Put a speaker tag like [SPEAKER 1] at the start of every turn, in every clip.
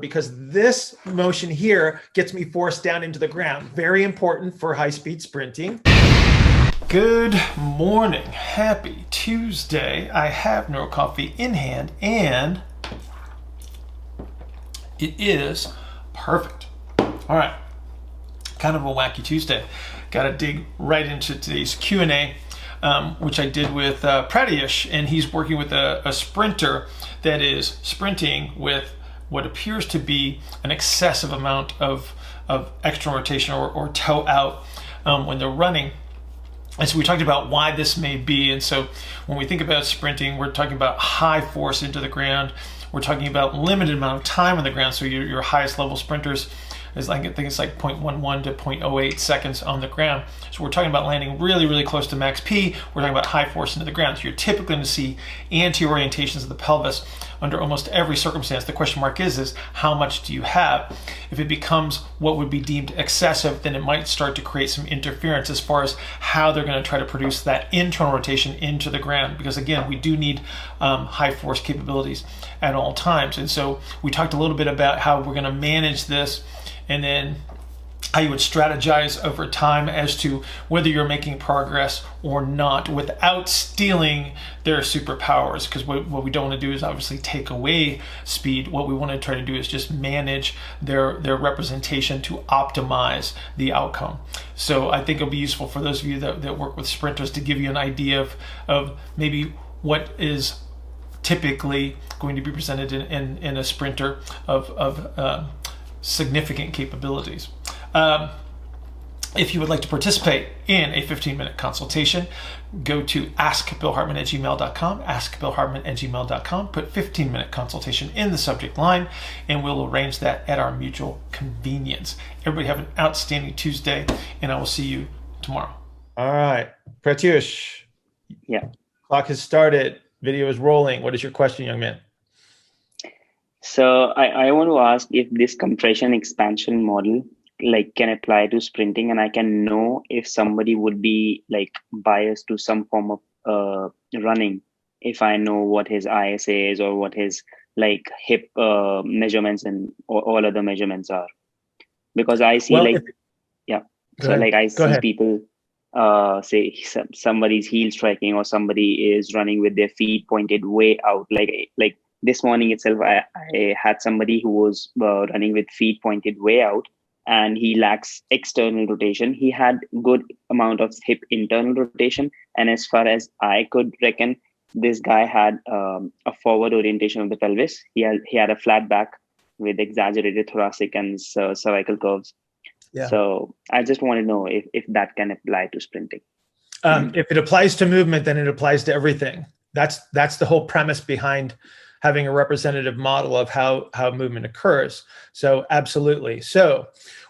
[SPEAKER 1] because this motion here gets me forced down into the ground. Very important for high-speed sprinting. Good morning. Happy Tuesday. I have NeuroCoffee in hand and it is perfect. All right. Kind of a wacky Tuesday. Got to dig right into today's Q&A, which I did with Pratyush, and he's working with a sprinter that is sprinting with what appears to be an excessive amount of external rotation or toe out when they're running. And so we talked about why this may be. And so when we think about sprinting, we're talking about high force into the ground. We're talking about limited amount of time on the ground. So your highest level sprinters is like, I think it's like 0.11 to 0.08 seconds on the ground. So we're talking about landing really, really close to max P. We're talking about high force into the ground. So you're typically going to see anti-orientations of the pelvis under almost every circumstance. The question mark is how much do you have? If it becomes what would be deemed excessive, then it might start to create some interference as far as how they're going to try to produce that internal rotation into the ground. Because again, we do need high force capabilities at all times. And so we talked a little bit about how we're going to manage this, and then how you would strategize over time as to whether you're making progress or not without stealing their superpowers. Because what we don't want to do is obviously take away speed. What we want to try to do is just manage their representation to optimize the outcome. So I think it'll be useful for those of you that work with sprinters to give you an idea of maybe what is typically going to be presented in a sprinter of significant capabilities. If you would like to participate in a 15-minute consultation, go to askbillhartman@gmail.com, askbillhartman@gmail.com, put 15-minute consultation in the subject line, and we'll arrange that at our mutual convenience. Everybody have an outstanding Tuesday, and I will see you tomorrow. All right, Pratyush.
[SPEAKER 2] Yeah.
[SPEAKER 1] Clock has started. Video is rolling. What is your question, young man?
[SPEAKER 2] So I want to ask if this compression expansion model can apply to sprinting, and I can know if somebody would be biased to some form of running if I know what his ISA is or what his hip measurements and all other measurements are. Because I see I see people say somebody's heel striking or somebody is running with their feet pointed way out. Like this morning itself, I had somebody who was running with feet pointed way out, and he lacks external rotation. He had good amount of hip internal rotation, and as far as I could reckon, this guy had a forward orientation of the pelvis. He had a flat back with exaggerated thoracic and cervical curves. Yeah. So I just want to know if that can apply to sprinting.
[SPEAKER 1] If it applies to movement, then it applies to everything. That's the whole premise behind having a representative model of how movement occurs. So absolutely. So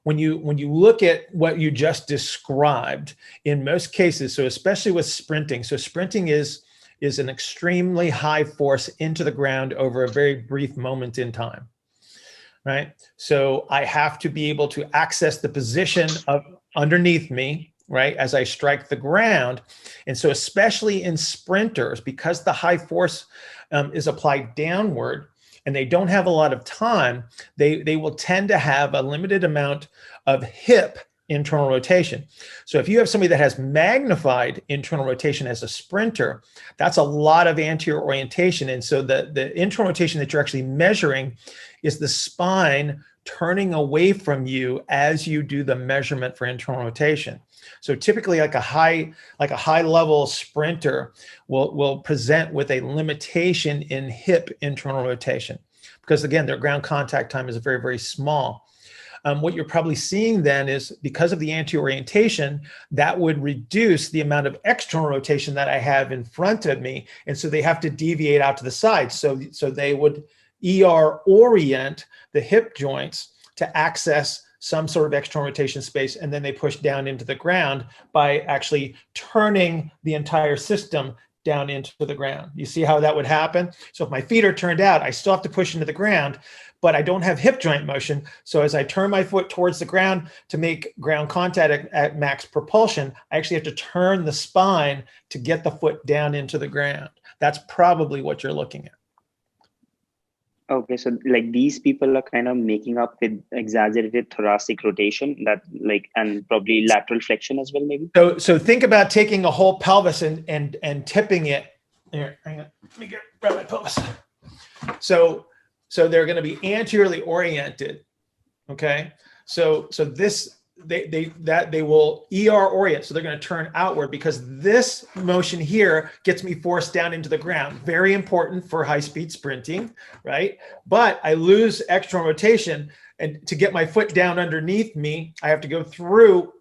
[SPEAKER 1] when you look at what you just described, in most cases, so especially with sprinting, so sprinting is an extremely high force into the ground over a very brief moment in time, right? So I have to be able to access the position of underneath me, right, as I strike the ground. And so especially in sprinters, because the high force is applied downward and they don't have a lot of time, they will tend to have a limited amount of hip internal rotation. So if you have somebody that has magnified internal rotation as a sprinter, that's a lot of anterior orientation. And so the internal rotation that you're actually measuring is the spine turning away from you as you do the measurement for internal rotation. So typically like a high level sprinter will present with a limitation in hip internal rotation, because again, their ground contact time is very, very small. What you're probably seeing then is, because of the anti-orientation, that would reduce the amount of external rotation that I have in front of me. And so they have to deviate out to the side. So they would ER orient the hip joints to access some sort of external rotation space, and then they push down into the ground by actually turning the entire system down into the ground. You see how that would happen? So if my feet are turned out, I still have to push into the ground, but I don't have hip joint motion. So as I turn my foot towards the ground to make ground contact at max propulsion, I actually have to turn the spine to get the foot down into the ground. That's probably what you're looking at.
[SPEAKER 2] Okay, so like these people are kind of making up with exaggerated thoracic rotation, that like, and probably lateral flexion as well, maybe.
[SPEAKER 1] So think about taking a whole pelvis and tipping it. Here, hang on. Let me grab my pelvis. So they're going to be anteriorly oriented. Okay. So this they will ER orient. So they're going to turn outward because this motion here gets me forced down into the ground. Very important for high speed sprinting, right? But I lose external rotation, and to get my foot down underneath me, I have to go through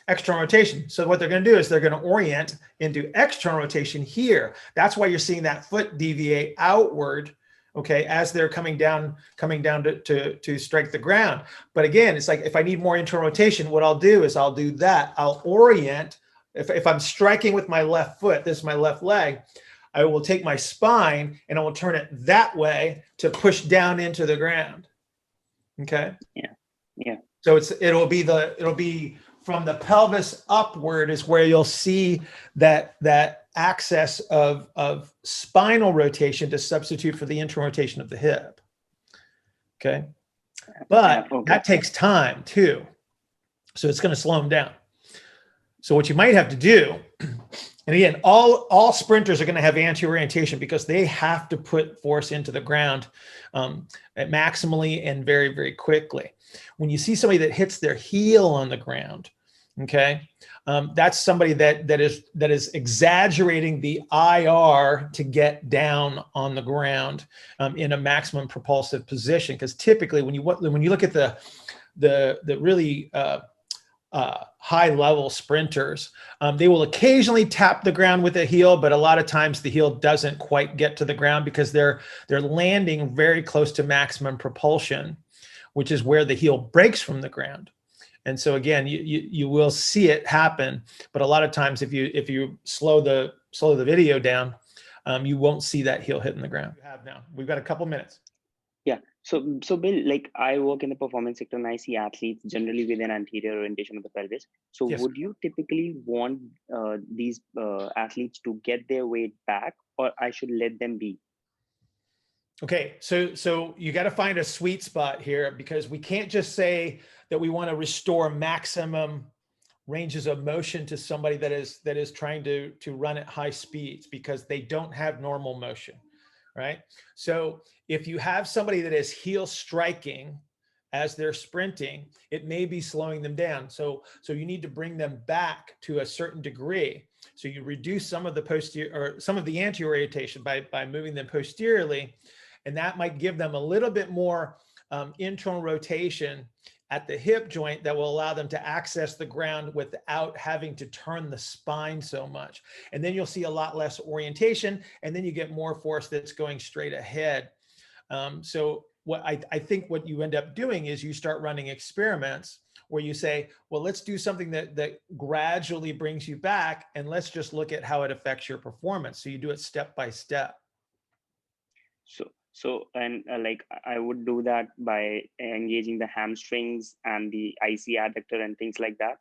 [SPEAKER 1] external rotation. So what they're going to do is they're going to orient into external rotation here. That's why you're seeing that foot deviate outward, okay, as they're coming down to strike the ground. But again, it's like if I need more internal rotation, what I'll do is I'll do that. I'll orient. If I'm striking with my left foot, this is my left leg, I will take my spine and I will turn it that way to push down into the ground. Okay.
[SPEAKER 2] Yeah.
[SPEAKER 1] So it'll be from the pelvis upward is where you'll see that access of spinal rotation to substitute for the internal rotation of the hip. Okay. But
[SPEAKER 2] Okay.
[SPEAKER 1] that takes time too. So it's going to slow them down. So what you might have to do, and again, all sprinters are going to have anti-orientation because they have to put force into the ground maximally and very, very quickly. When you see somebody that hits their heel on the ground, okay, that's somebody that is exaggerating the IR to get down on the ground in a maximum propulsive position. Because typically, when you look at the really high level sprinters, they will occasionally tap the ground with a heel, but a lot of times the heel doesn't quite get to the ground because they're landing very close to maximum propulsion, which is where the heel breaks from the ground. And so again, you will see it happen, but a lot of times if you slow the video down, you won't see that heel hitting the ground. We've got a couple minutes.
[SPEAKER 2] Yeah. So Bill, like I work in the performance sector and I see athletes generally with an anterior orientation of the pelvis. So
[SPEAKER 1] Yes.
[SPEAKER 2] would you typically want these athletes to get their weight back, or I should let them be?
[SPEAKER 1] Okay, so you got to find a sweet spot here because we can't just say that we want to restore maximum ranges of motion to somebody that is trying to run at high speeds because they don't have normal motion, right? So if you have somebody that is heel striking as they're sprinting, it may be slowing them down. So you need to bring them back to a certain degree. So you reduce some of the posterior or some of the anterior orientation by moving them posteriorly, and that might give them a little bit more internal rotation at the hip joint that will allow them to access the ground without having to turn the spine so much. And then you'll see a lot less orientation, and then you get more force that's going straight ahead. So what I think what you end up doing is you start running experiments where you say, well, let's do something that gradually brings you back, and let's just look at how it affects your performance. So you do it step by step.
[SPEAKER 2] So and like I would do that by engaging the hamstrings and the IC adductor and things like that.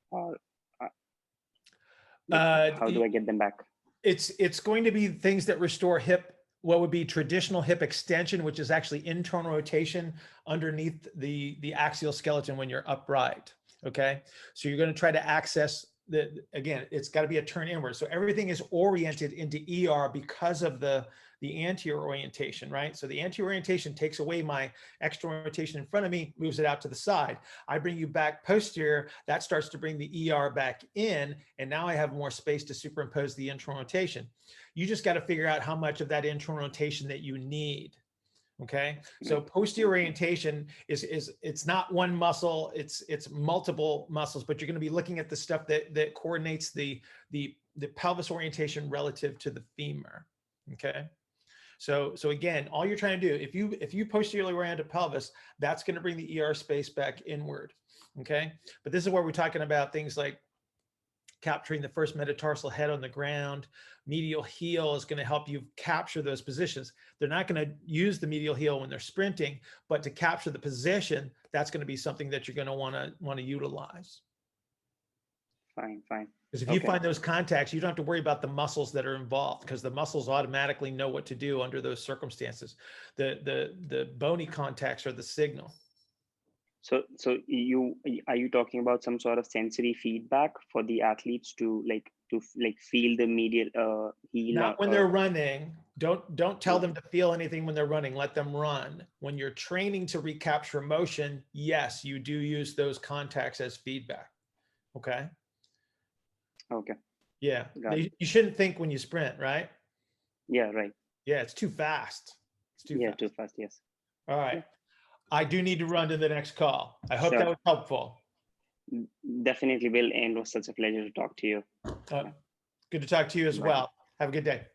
[SPEAKER 2] Or how do I get them back?
[SPEAKER 1] It's going to be things that restore what would be traditional hip extension, which is actually internal rotation underneath the axial skeleton when you're upright. Okay, so you're going to try to access again, it's got to be a turn inward. So everything is oriented into ER because of the anterior orientation, right? So the anterior orientation takes away my external rotation in front of me, moves it out to the side. I bring you back posterior, that starts to bring the ER back in, and now I have more space to superimpose the internal rotation. You just got to figure out how much of that internal rotation that you need. Okay, so posterior orientation is it's not one muscle, it's multiple muscles, but you're going to be looking at the stuff that coordinates the pelvis orientation relative to the femur. Okay, so again, all you're trying to do, if you posteriorly orient a pelvis, that's going to bring the ER space back inward. Okay, but this is where we're talking about things like capturing the first metatarsal head on the ground. Medial heel is going to help you capture those positions. They're not going to use the medial heel when they're sprinting, but to capture the position, that's going to be something that you're going to want to utilize.
[SPEAKER 2] Fine.
[SPEAKER 3] Because if you
[SPEAKER 2] Okay.
[SPEAKER 3] find those contacts, you don't have to worry about the muscles that are involved, because the muscles automatically know what to do under those circumstances. The bony contacts are the signal.
[SPEAKER 2] So are you talking about some sort of sensory feedback for the athletes to feel the medial heel?
[SPEAKER 3] Not when they're running. Don't tell them to feel anything when they're running. Let them run. When you're training to recapture motion, yes, you do use those contacts as feedback. Okay.
[SPEAKER 2] Okay.
[SPEAKER 3] Yeah.
[SPEAKER 2] Got it.
[SPEAKER 3] You shouldn't think when you sprint, right?
[SPEAKER 2] Yeah. Right.
[SPEAKER 3] Yeah, it's too fast. It's too
[SPEAKER 2] Yeah.
[SPEAKER 3] fast.
[SPEAKER 2] Too fast. Yes.
[SPEAKER 3] All right. I do need to run to the next call. I hope that
[SPEAKER 2] Sure.
[SPEAKER 3] was helpful.
[SPEAKER 2] Definitely will. And it was such a pleasure to talk to you.
[SPEAKER 3] Good to talk to you as
[SPEAKER 2] Bye.
[SPEAKER 3] well. Have a good day.